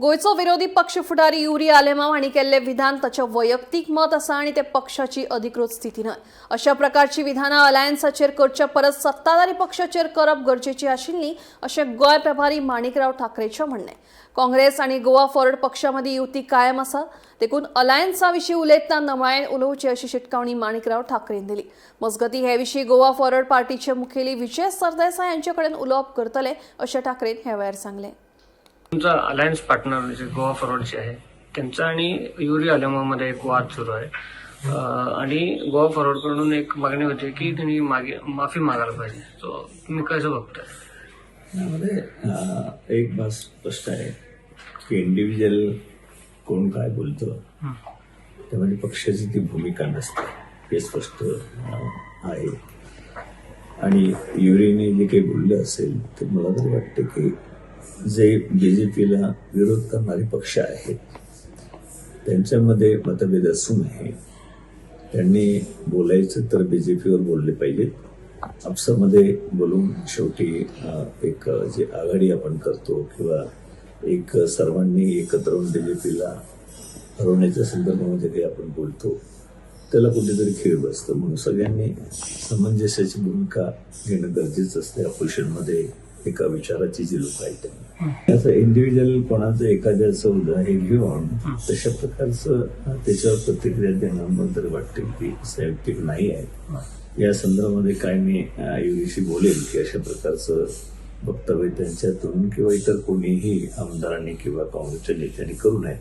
गोयचो विरोधी पक्ष फुडारी युरी आलेमांव हांणी केल्ले विधान ताचें वैयक्तीक मत आसा आनी ते पक्षाची अधिकृत स्थिती न्हय। अशा प्रकारची विधानां अलायन्साचेर करचे परस सत्ताधारी पक्षाचेर करप गरजेची आशिल्ली अशें गोंय प्रभारी माणिकराव ठाकरेचें म्हणणें। काँग्रेस आनी गोवा फॉरवर्ड पक्षा मदीं युती कायम आसा, देखून अलायन्सा विशीं उलयतना नमळायेन उलोवचें अशी शिटकावणी माणिकराव ठाकरेन दिली। मजगतीं हे विशीं गोवा फॉरवर्ड पार्टीचे मुखेली विजय सरदेसाय यांचे कडेन उलोवप करतले अशें ठाकरेन ह्या वेळार सांगलें। तुमचा अलायन्स पार्टनर जे गोवा फॉरवर्डचे आहे त्यांचा आणि युरी आलेमांमध्ये एक वाद सुरू आहे आणि गोवा फॉरवर्डकडून एक मागणी होती की त्यांनी माफी मागायला पाहिजे। तो तुम्ही कसं बघताय? यामध्ये एक बात स्पष्ट आहे की इंडिव्हिज्युअल कोण काय बोलतो त्यामध्ये पक्षाची ती भूमिका नसते हे स्पष्ट आहे। आणि युरीने जे काही बोललं असेल ते मला तरी वाटतं की जे बीजेपीला विरोध करणारे पक्ष आहेत त्यांच्यामध्ये मतभेद असू नये, त्यांनी बोलायचं तर बीजेपीवर बोलले पाहिजे। आपसामध्ये बोलून शेवटी एक जी आघाडी आपण करतो किंवा एक सर्वांनी एकत्र होऊन बीजेपीला हरवण्याच्या संदर्भामध्ये काही आपण बोलतो त्याला कुठेतरी खीळ बसतं। म्हणून सगळ्यांनी सामंजस्याची भूमिका घेणं गरजेचं असते। अपोजिशनमध्ये एका विचाराची जी लोक आहेत त्याचं इंडिव्हिज्युअल कोणाचं एखाद्याचं उदाहरण घेऊन तशा प्रकारचं त्याच्यावर प्रतिक्रिया देणं मला तरी वाटते की संयुक्तिक नाही आहे। या संदर्भामध्ये काय मी युरीशी बोलेल की अशा प्रकारचं वक्तव्य त्यांच्यातून किंवा इतर कोणीही आमदारांनी किंवा काँग्रेसच्या नेत्यांनी करू नये।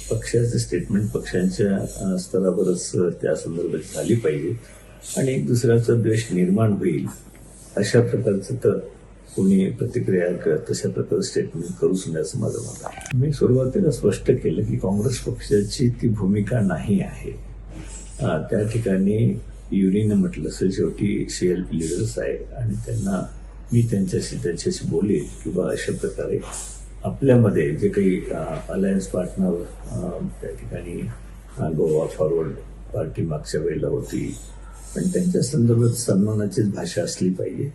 पक्षाचं स्टेटमेंट पक्षांच्या स्तरावरच त्या संदर्भात झाली पाहिजे आणि एक दुसऱ्याचा द्वेष निर्माण होईल अशा प्रकारचं तर कोणी प्रतिक्रिया करत तशा प्रकारचं स्टेटमेंट करूच नये असं माझं मत आहे। मी सुरुवातीला स्पष्ट केलं की काँग्रेस पक्षाची ती भूमिका नाही आहे। त्या ठिकाणी युरीने म्हटलं असेल शेवटी CLP लिडर्स आहे आणि त्यांना मी त्यांच्याशी बोलेल किंवा अशा प्रकारे आपल्यामध्ये जे काही अलायन्स पार्टनर त्या ठिकाणी गोवा फॉरवर्ड पार्टी मागच्या वेळेला होती पण त्यांच्या संदर्भात सन्मानाचीच भाषा असली पाहिजे।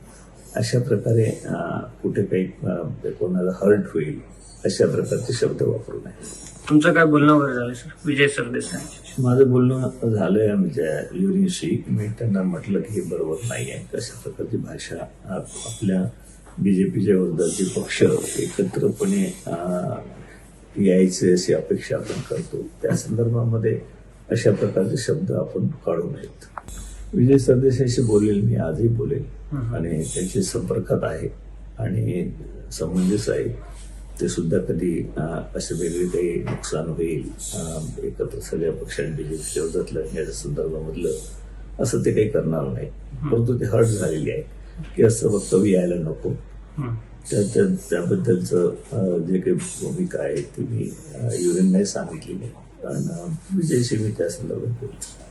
अशा प्रकारे कुठे काही कोणाला हर्ट होईल अशा प्रकारचे शब्द वापरू नये। तुमचं काय बोलणं वगैरे झालं सर विजय सरदेसाय? माझं बोलणं झालंय आमच्या युरीशी। मी त्यांना म्हटलं की हे बरोबर नाही आहे, कशा प्रकारची भाषा आपल्या बीजेपीच्या विरोधात पक्ष एकत्रपणे यायचे अशी अपेक्षा आपण करतो त्या संदर्भामध्ये अशा प्रकारचे शब्द आपण काढू नयेत। विजय सरदेसाईशी बोलेल, मी आजही बोलेल आणि त्यांच्या संपर्कात आहे आणि समंजस आहे। ते सुद्धा कधी असे वेगळे काही नुकसान होईल एकत्र सगळ्या पक्षांनी बीजेपीच्या विरोधात लढण्याच्या संदर्भामधलं असं ते काही करणार नाही। परंतु ते हर्ट झालेली आहे की असं वक्तव्य यायला नको। त्याबद्दलचं जे काही भूमिका आहे ती मी युरीने सांगितली नाही कारण विजयशी मी त्या संदर्भात बोलतो।